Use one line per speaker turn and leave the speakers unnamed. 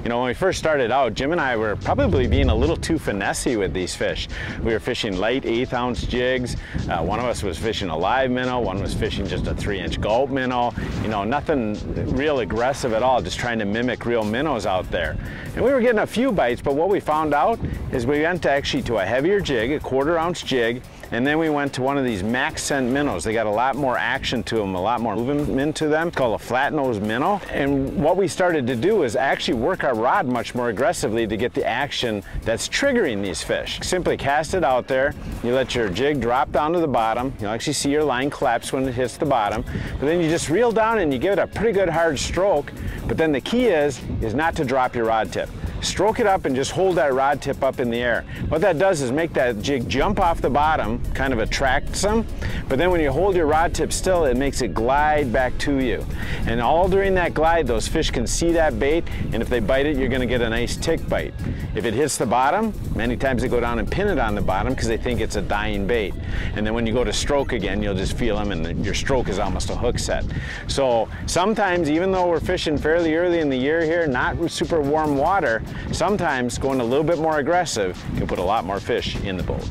You know, when we first started out, Jim and I were probably being a little too finessey with these fish. We were fishing light 1/8 ounce jigs. One of us was fishing a live minnow, one was fishing just a 3-inch gulp minnow. You know, nothing real aggressive at all, just trying to mimic real minnows out there. And we were getting a few bites, but what we found out is we went actually to a heavier jig, a 1/4 ounce jig, and then we went to one of these max scent minnows. They got a lot more action to them, a lot more movement to them. It's called a flat-nosed minnow. And what we started to do is actually work our rod much more aggressively to get the action that's triggering these fish. Simply cast it out there, you let your jig drop down to the bottom, you'll actually see your line collapse when it hits the bottom, but then you just reel down and you give it a pretty good hard stroke, but then the key is not to drop your rod tip. Stroke it up and just hold that rod tip up in the air. What that does is make that jig jump off the bottom, kind of attracts them, but then when you hold your rod tip still, it makes it glide back to you. And all during that glide, those fish can see that bait, and if they bite it, you're gonna get a nice tick bite. If it hits the bottom, many times they go down and pin it on the bottom because they think it's a dying bait. And then when you go to stroke again, you'll just feel them and your stroke is almost a hook set. So sometimes, even though we're fishing fairly early in the year here, not super warm water, sometimes going a little bit more aggressive can put a lot more fish in the boat.